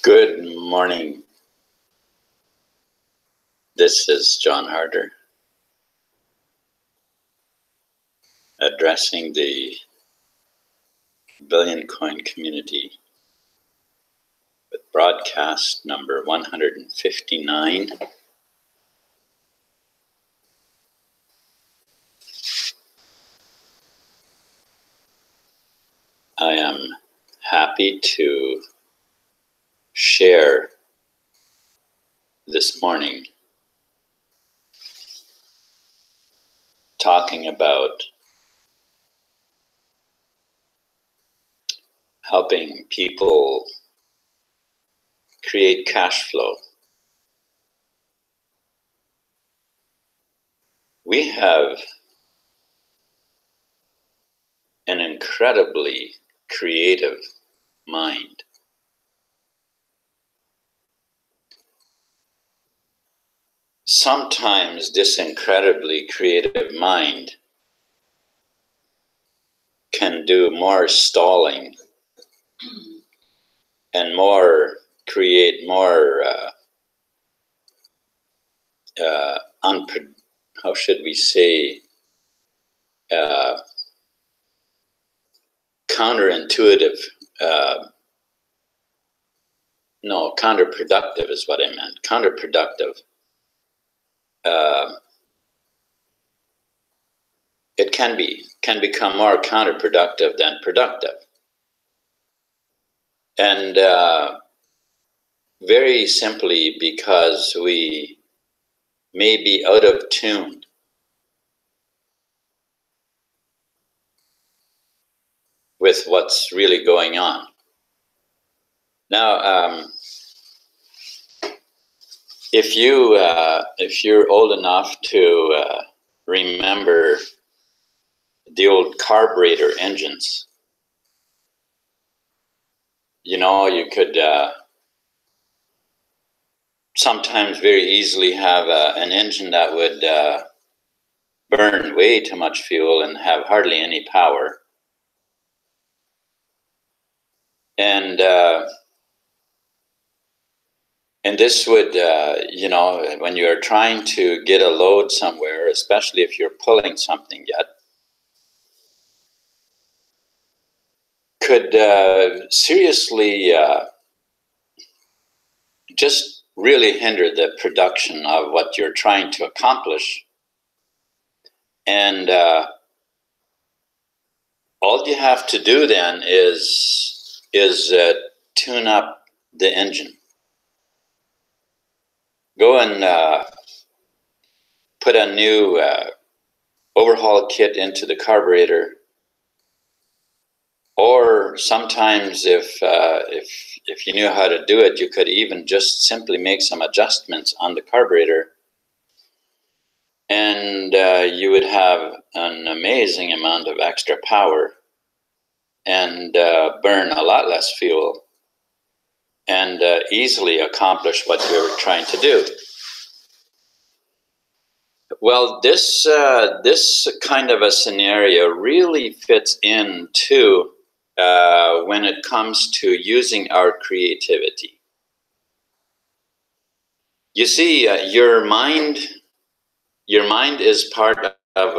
Good morning. This is John Harder addressing the TheBillionCoin community with broadcast number 159. I am happy to share this morning talking about helping people create cash flow. We have an incredibly creative mind. Sometimes this incredibly creative mind can do more stalling and create more how should we say, counterintuitive, no, counterproductive is what I meant, counterproductive. It can become more counterproductive than productive. And very simply because we may be out of tune with what's really going on. Now, if you're old enough to remember the old carburetor engines, you know, you could sometimes very easily have an engine that would burn way too much fuel and have hardly any power. And this would, you know, when you're trying to get a load somewhere, especially if you're pulling something yet, could seriously just really hinder the production of what you're trying to accomplish. And all you have to do then is tune up the engine. Go and put a new overhaul kit into the carburetor. Or sometimes if you knew how to do it, you could even just simply make some adjustments on the carburetor, and you would have an amazing amount of extra power and burn a lot less fuel and easily accomplish what you were trying to do. Well, this kind of a scenario really fits into when it comes to using our creativity. You see, your mind is part of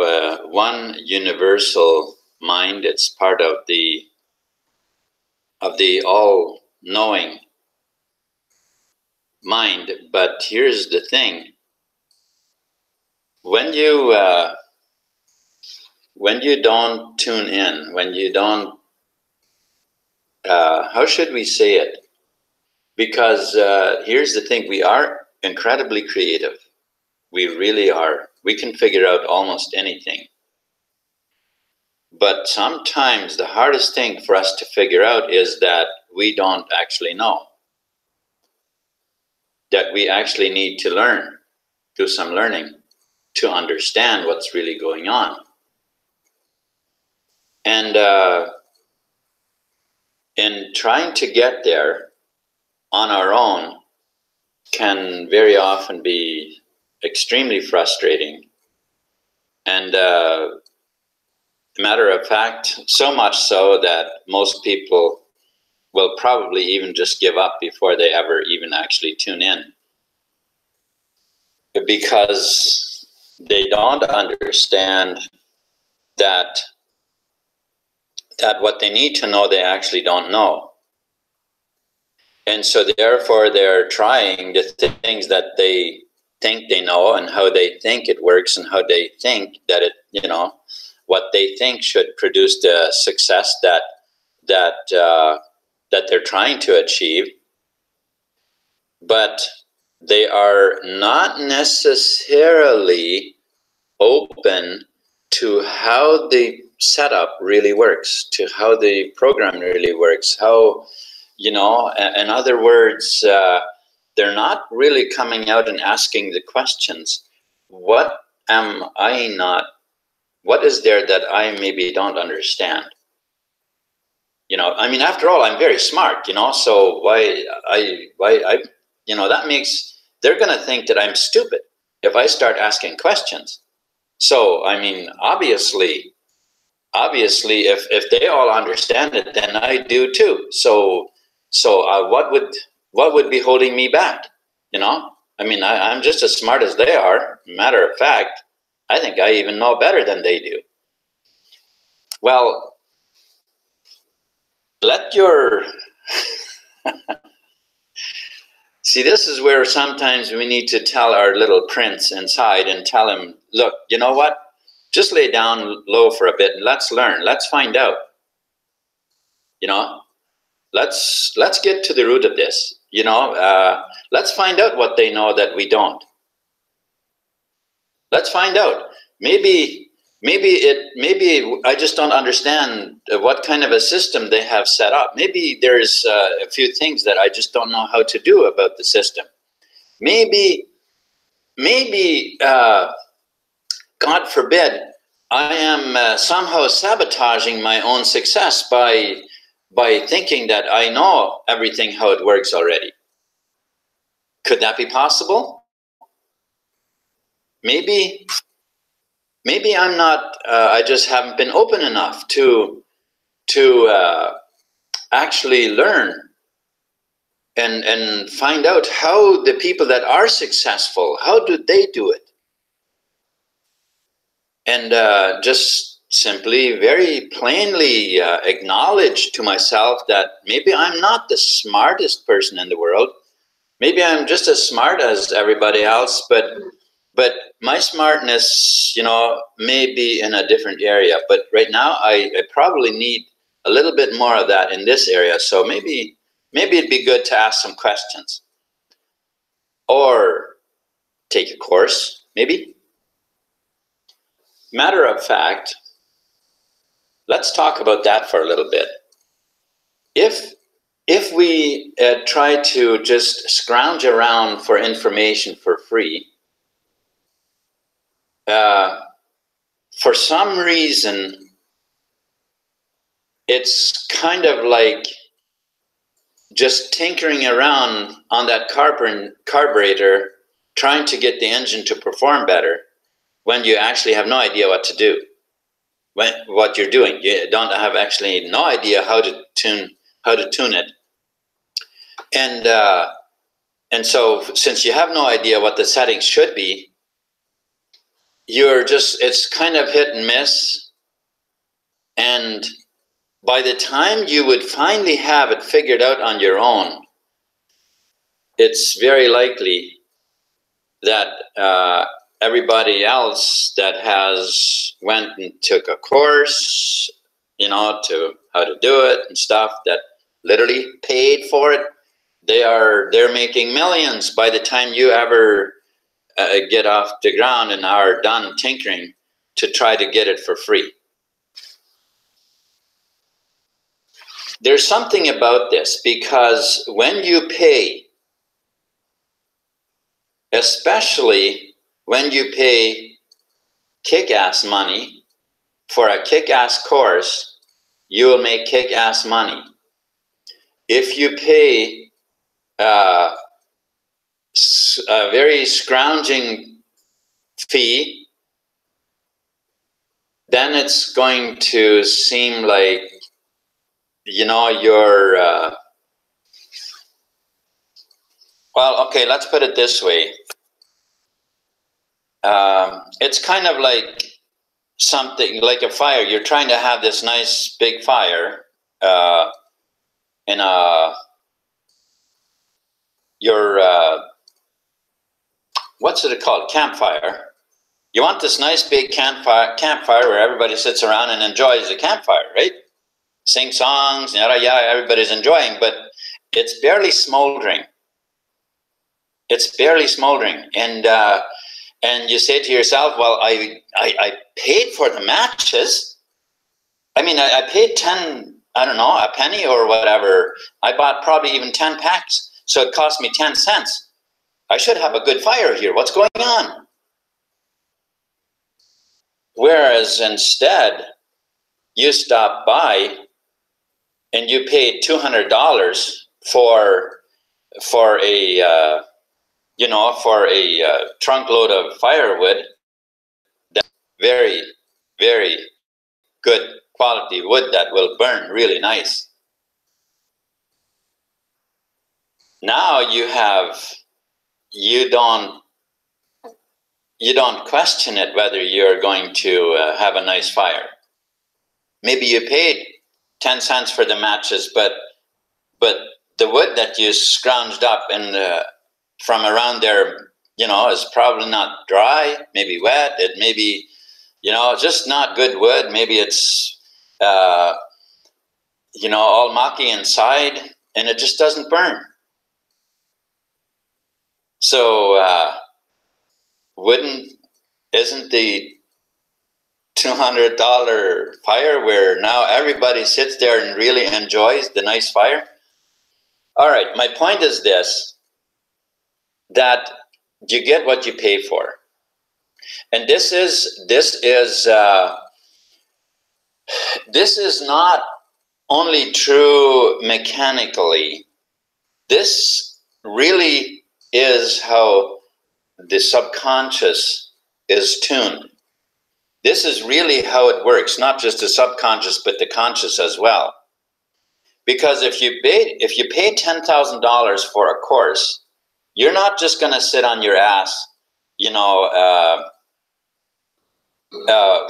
one universal mind. It's part of the all-knowing mind. But here's the thing: when you don't tune in, when you don't, how should we say it? Because here's the thing: we are incredibly creative. We really are. We can figure out almost anything. But sometimes the hardest thing for us to figure out is that we don't actually know. That we actually need to learn, do some learning to understand what's really going on. And in trying to get there on our own can very often be extremely frustrating. And matter of fact, so much so that most people will probably even just give up before they ever even actually tune in, because they don't understand that what they need to know, they actually don't know. And so therefore they're trying the things that they think they know, and how they think it works, and how they think that it, you know, what they think should produce the success that they're trying to achieve. But they are not necessarily open to how the setup really works, to how the program really works, how, you know, in other words, they're not really coming out and asking the questions. What am I not, what is there that I maybe don't understand? You know, I mean, after all, I'm very smart, you know, so why I, you know, that makes, they're going to think that I'm stupid if I start asking questions. So, I mean, obviously, if they all understand it, then I do too. So what would be holding me back? You know, I mean, I'm just as smart as they are. Matter of fact, I think I even know better than they do. Well, let your see, this is where sometimes we need to tell our little prince inside and tell him, look, you know what? Just lay down low for a bit and let's learn. Let's find out. You know, let's get to the root of this. You know, let's find out what they know that we don't. Let's find out. Maybe I just don't understand what kind of a system they have set up. Maybe there's a few things that I just don't know how to do about the system. Maybe, God forbid, I am somehow sabotaging my own success by thinking that I know everything how it works already. Could that be possible? Maybe I'm not, I just haven't been open enough to actually learn and find out how the people that are successful, how do they do it? And just simply, very plainly acknowledge to myself that maybe I'm not the smartest person in the world. Maybe I'm just as smart as everybody else, but my smartness, you know, may be in a different area. But right now, I probably need a little bit more of that in this area. So maybe it'd be good to ask some questions, or take a course, maybe. Matter of fact, let's talk about that for a little bit. If we try to just scrounge around for information for free, for some reason, it's kind of like just tinkering around on that carburetor, trying to get the engine to perform better, when you actually have no idea what to do, what you're doing. You don't have actually no idea how to tune it. And so since you have no idea what the settings should be, it's kind of hit and miss. And by the time you would finally have it figured out on your own, it's very likely that everybody else that has went and took a course, you know, to how to do it and stuff, that literally paid for it, they're making millions by the time you ever get off the ground and are done tinkering to try to get it for free. There's something about this, because when you pay, especially when you pay kick-ass money for a kick-ass course, you will make kick-ass money. If you pay a very scrounging fee, then it's going to seem like, you know, you're Well, okay, let's put it this way. It's kind of like something like a fire. You're trying to have this nice big fire in your what's it called? Campfire. You want this nice big campfire where everybody sits around and enjoys the campfire, right? Sing songs, yada yada. Everybody's enjoying, but it's barely smoldering. It's barely smoldering, and you say to yourself, "Well, I paid for the matches. I mean, I paid 10, I don't know, a penny or whatever. I bought probably even 10 packs, so it cost me 10 cents. I should have a good fire here. What's going on?" Whereas instead, you stop by and you paid $200 for a for a trunk load of firewood. That's very, very good quality wood that will burn really nice. Now you don't question it whether you're going to have a nice fire. Maybe you paid 10 cents for the matches, but the wood that you scrounged up from around there, is probably not dry, maybe wet. It may be, just not good wood. Maybe it's, all mucky inside, and it just doesn't burn. So isn't the $200 fire where now everybody sits there and really enjoys the nice fire? All right, my point is this, that you get what you pay for. And this is not only true mechanically. This really is how the subconscious is tuned. This is really how it works, not just the subconscious, but the conscious as well. Because if you pay $10,000 for a course, you're not just going to sit on your ass,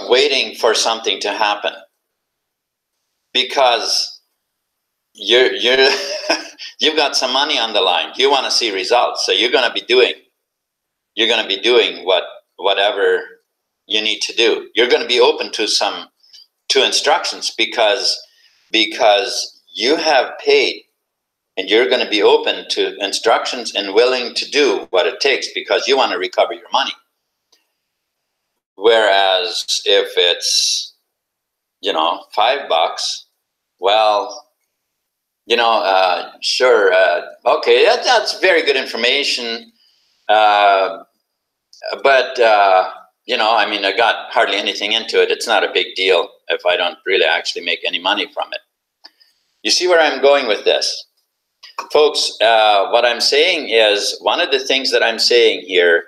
waiting for something to happen. Because you've got some money on the line. You want to see results, so you're going to be doing whatever you need to do. You're going to be open to instructions because you have paid, and you're going to be open to instructions and willing to do what it takes because you want to recover your money. Whereas if it's, $5, well, sure, okay, that's very good information, but I got hardly anything into it. It's not a big deal if I don't really actually make any money from it. You see where I'm going with this? Folks, what I'm saying is, one of the things that I'm saying here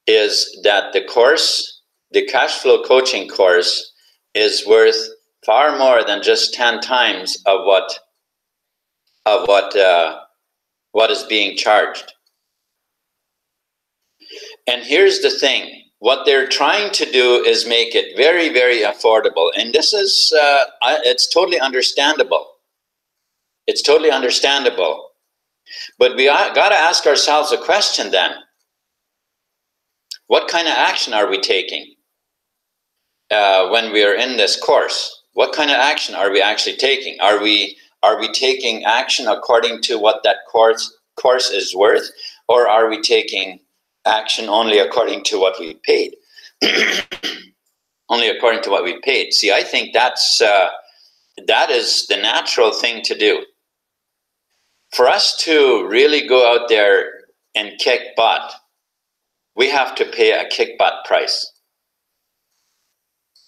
is that the course, the cash flow coaching course, is worth far more than just 10 times of what is being charged. And here's the thing. What they're trying to do is make it very, very affordable. And this is, it's totally understandable. It's totally understandable. But we got to ask ourselves a question then. What kind of action are we taking when we are in this course? What kind of action are we actually taking? Are we taking action according to what that course is worth? Or are we taking action only according to what we paid? Only according to what we paid. See, I think that is the natural thing to do. For us to really go out there and kick butt, we have to pay a kick butt price.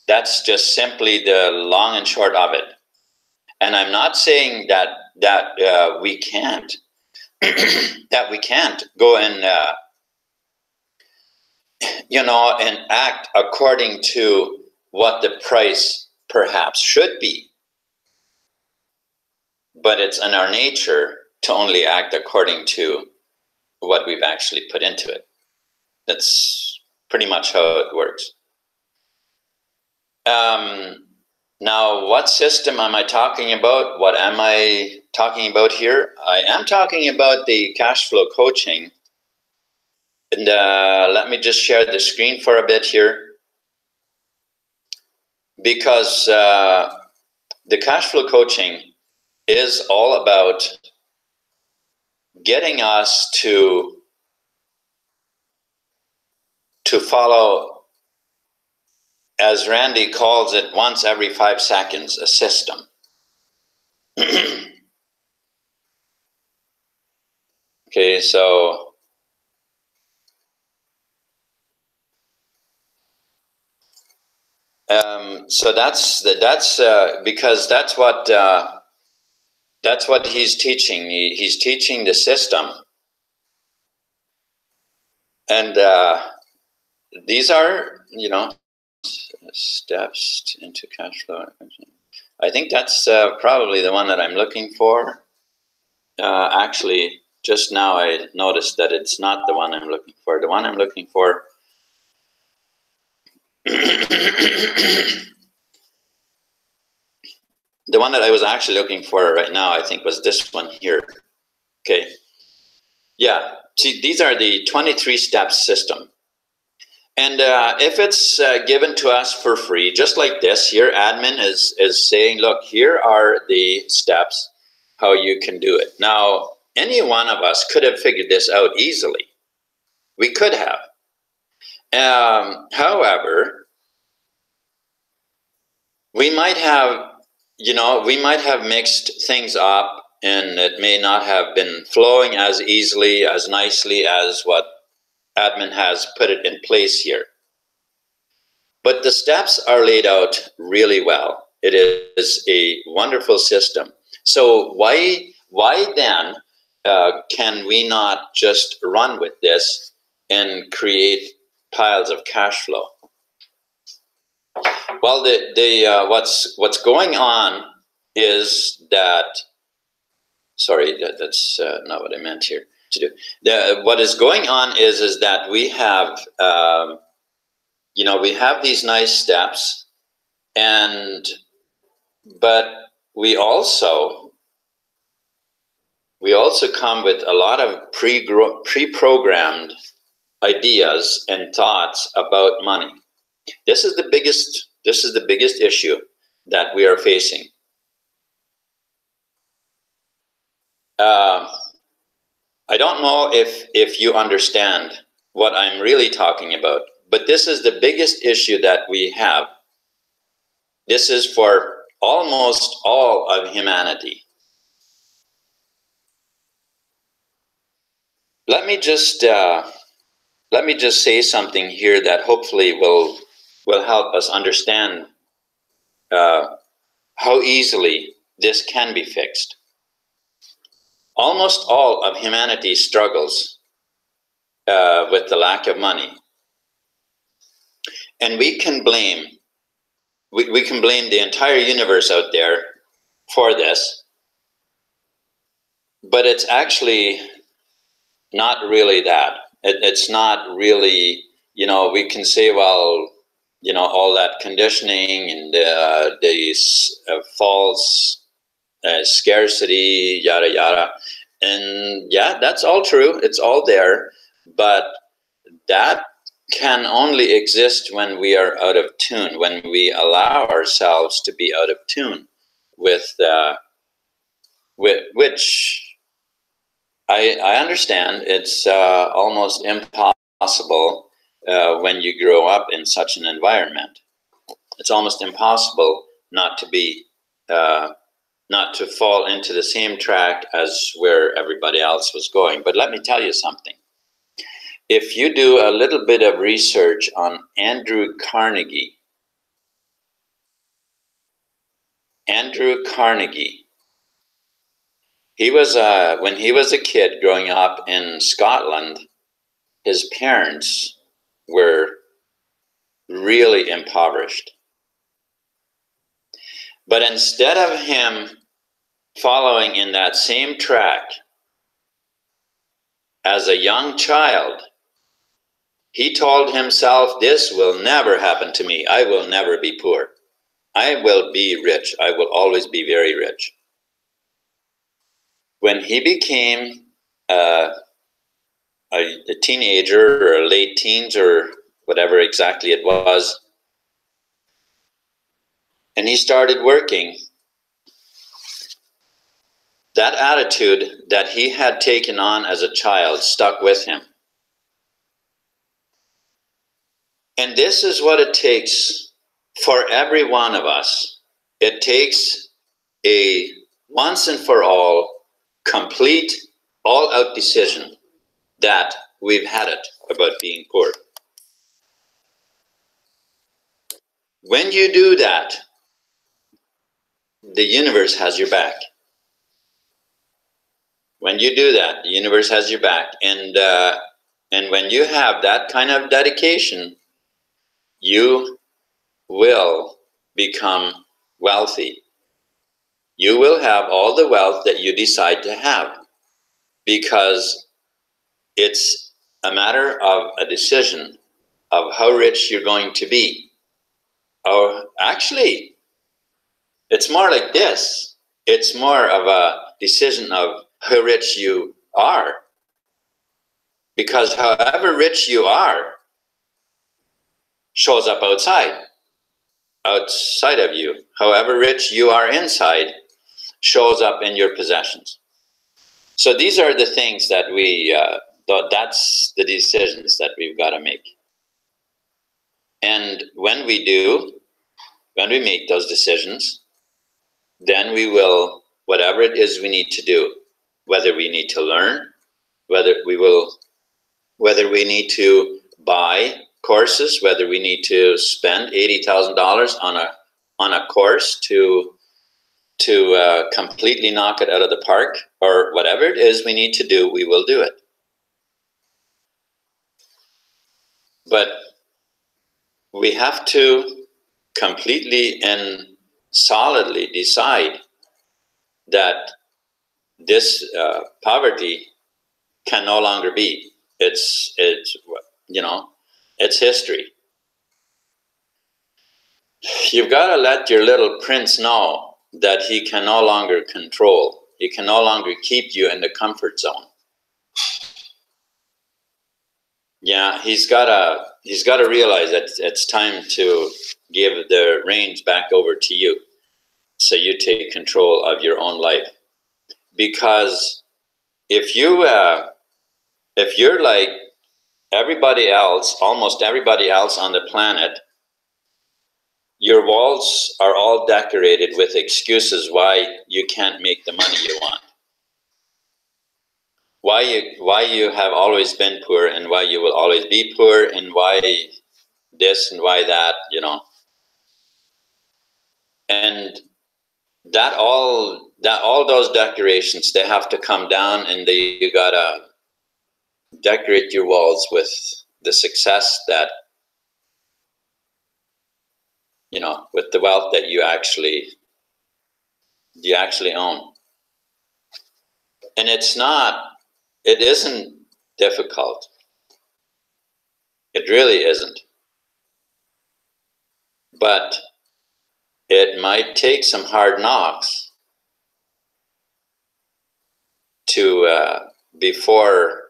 That's just simply the long and short of it. And I'm not saying that we can't that we can't go and and act according to what the price perhaps should be. But it's in our nature to only act according to what we've actually put into it. That's pretty much how it works. Now, what system am I talking about? What am I talking about here? I am talking about the cash flow coaching. And let me just share the screen for a bit here. Because the cash flow coaching is all about getting us to follow, as Randy calls it, once every 5 seconds, a system. Okay, so that's because that's what he's teaching. He's teaching the system, and these are, you know, steps into cash flow. I think that's probably the one that I'm looking for. Actually, just now I noticed that it's not the one I'm looking for. The one I'm looking for the one that I was actually looking for right now, I think, was this one here. Okay. Yeah. See, these are the 23 steps system. And if it's given to us for free, just like this here, admin is saying, look, here are the steps, how you can do it. Now, any one of us could have figured this out easily. We could have. However, we might have, you know, we might have mixed things up, and it may not have been flowing as easily, as nicely as what admin has put it in place here. But the steps are laid out really well. It is a wonderful system. So why then can we not just run with this and create piles of cash flow? Well, what's going on is that, sorry, that's not what I meant here to do. What is going on is that we have, you know, we have these nice steps, but we also come with a lot of pre-programmed ideas and thoughts about money. This is the biggest issue that we are facing. I don't know if you understand what I'm really talking about, but this is the biggest issue that we have. This is for almost all of humanity. Let me just say something here that hopefully will help us understand how easily this can be fixed. Almost all of humanity struggles with the lack of money, and we can blame the entire universe out there for this, but it's actually not really that. It's not really, you know, we can say, well, you know, all that conditioning and the false scarcity, yada yada, and yeah, that's all true. It's all there, but that can only exist when we are out of tune, when we allow ourselves to be out of tune with which I understand it's almost impossible when you grow up in such an environment. It's almost impossible not to be not to fall into the same track as where everybody else was going. But let me tell you something. If you do a little bit of research on Andrew Carnegie, he was when he was a kid growing up in Scotland, his parents were really impoverished. But instead of him following in that same track as a young child, he told himself, this will never happen to me. I will never be poor. I will be rich. I will always be very rich. When he became a teenager or late teens or whatever exactly it was, and he started working, that attitude that he had taken on as a child stuck with him. And this is what it takes for every one of us. It takes a once and for all, complete, all-out decision that we've had it about being poor. When you do that, the universe has your back. When you do that, the universe has your back. And when you have that kind of dedication, you will become wealthy. You will have all the wealth that you decide to have, because it's a matter of a decision of how rich you're going to be. Or actually, it's more like this. It's more of a decision of how rich you are. Because however rich you are shows up outside of you. However rich you are inside shows up in your possessions. So these are the things that that's the decisions that we've got to make. And when we make those decisions, then we will, whatever it is we need to do, whether we need to learn, whether we need to buy courses, whether we need to spend $80,000 on a course to completely knock it out of the park, or whatever it is we need to do, we will do it. But we have to completely and solidly decide that this poverty can no longer be. It's history. You've got to let your little prince know that he can no longer control. He can no longer keep you in the comfort zone. Yeah, he's got to realize that it's time to give the reins back over to you, so you take control of your own life. Because if you're like everybody else, almost everybody else on the planet, your walls are all decorated with excuses why you can't make the money you want. Why you have always been poor, and why you will always be poor, and why this and why that, And all those decorations, they have to come down, and you gotta decorate your walls with the success that, with the wealth that you actually own. And it isn't difficult. It really isn't. But it might take some hard knocks to before.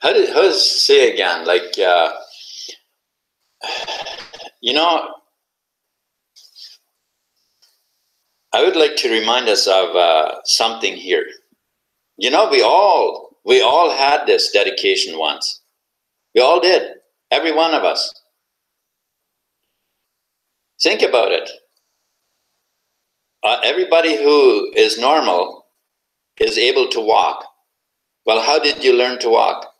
How does say again? Like I would like to remind us of something here. We all had this dedication once. We all did. Every one of us. Think about it. Everybody who is normal is able to walk. Well, how did you learn to walk?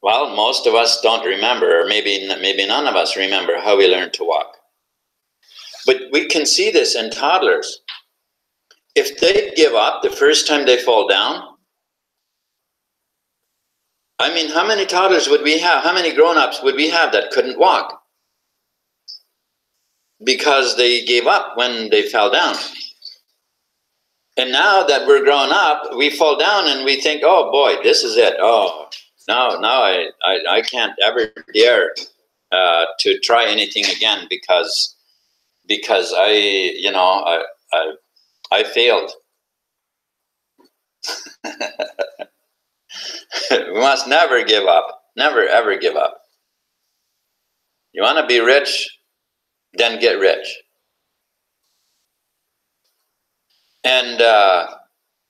Well, most of us don't remember, or maybe none of us remember how we learned to walk. But we can see this in toddlers. If they give up the first time they fall down, I mean, how many toddlers would we have? How many grown-ups would we have that couldn't walk? Because they gave up when they fell down. And now that we're grown up, we fall down and we think, oh boy, this is it. Oh, no, I can't ever dare to try anything again because I failed. We must never give up. Never, ever give up. You want to be rich, then get rich. And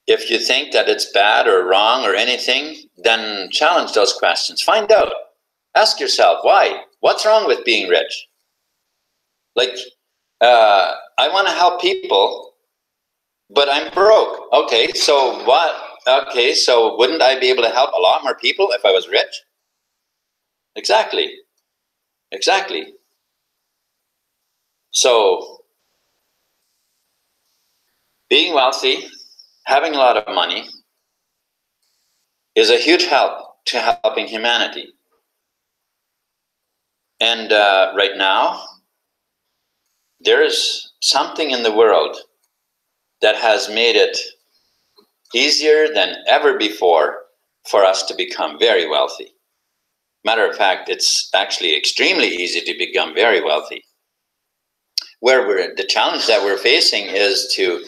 if you think that it's bad or wrong or anything, then challenge those questions. Find out. Ask yourself, why? What's wrong with being rich? Like, I want to help people, but I'm broke. Okay, so what? Okay, so wouldn't I be able to help a lot more people if I was rich? Exactly. Exactly. So, being wealthy, having a lot of money, is a huge help to helping humanity. And right now, there is something in the world that has made it easier than ever before for us to become very wealthy. Matter of fact, it's actually extremely easy to become very wealthy. The challenge that we're facing is to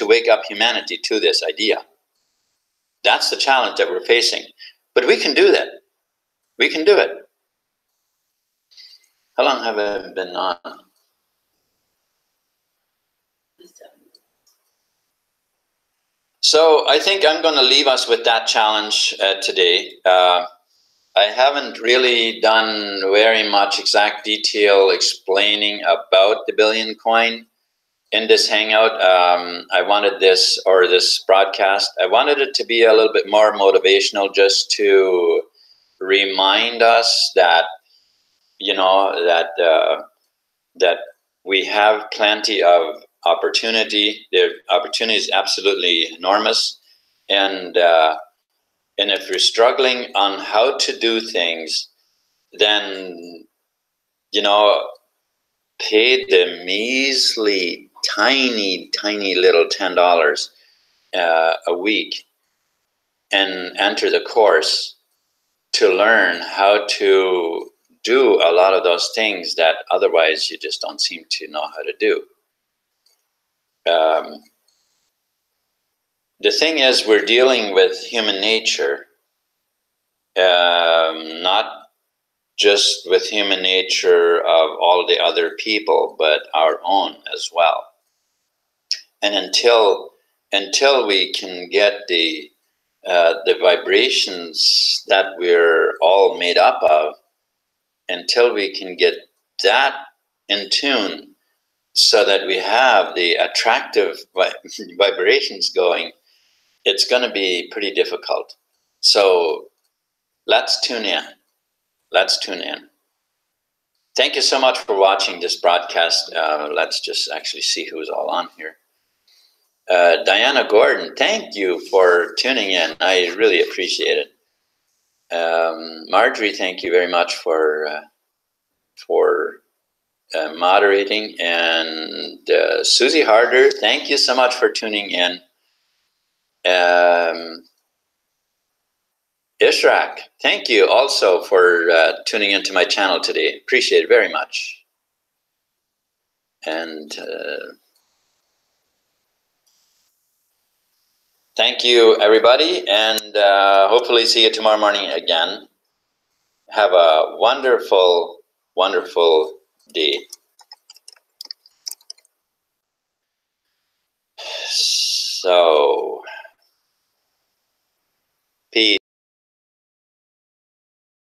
wake up humanity to this idea. That's the challenge that we're facing. But we can do that. We can do it. How long have I been on? So I think I'm going to leave us with that challenge today. I haven't really done very much exact detail explaining about the TheBillionCoin in this hangout. I wanted this broadcast, I wanted it to be a little bit more motivational, just to remind us that, that we have plenty of opportunity. The opportunity is absolutely enormous. And if you're struggling on how to do things, then, pay the measly, tiny little $10 a week and enter the course to learn how to do a lot of those things that otherwise you just don't seem to know how to do. The thing is, we're dealing with human nature, not just with human nature of all the other people, but our own as well. And until we can get the vibrations that we're all made up of, until we can get that in tune, so that we have the attractive vibrations going, it's going to be pretty difficult. So let's tune in. Let's tune in. Thank you so much for watching this broadcast. Let's just actually see who's all on here. Diana Gordon, thank you for tuning in. I really appreciate it. Marjorie, thank you very much for moderating. And Susie Harder, thank you so much for tuning in. Ishrak, thank you also for tuning into my channel today. Appreciate it very much. And thank you, everybody. And hopefully see you tomorrow morning again. Have a wonderful, wonderful day.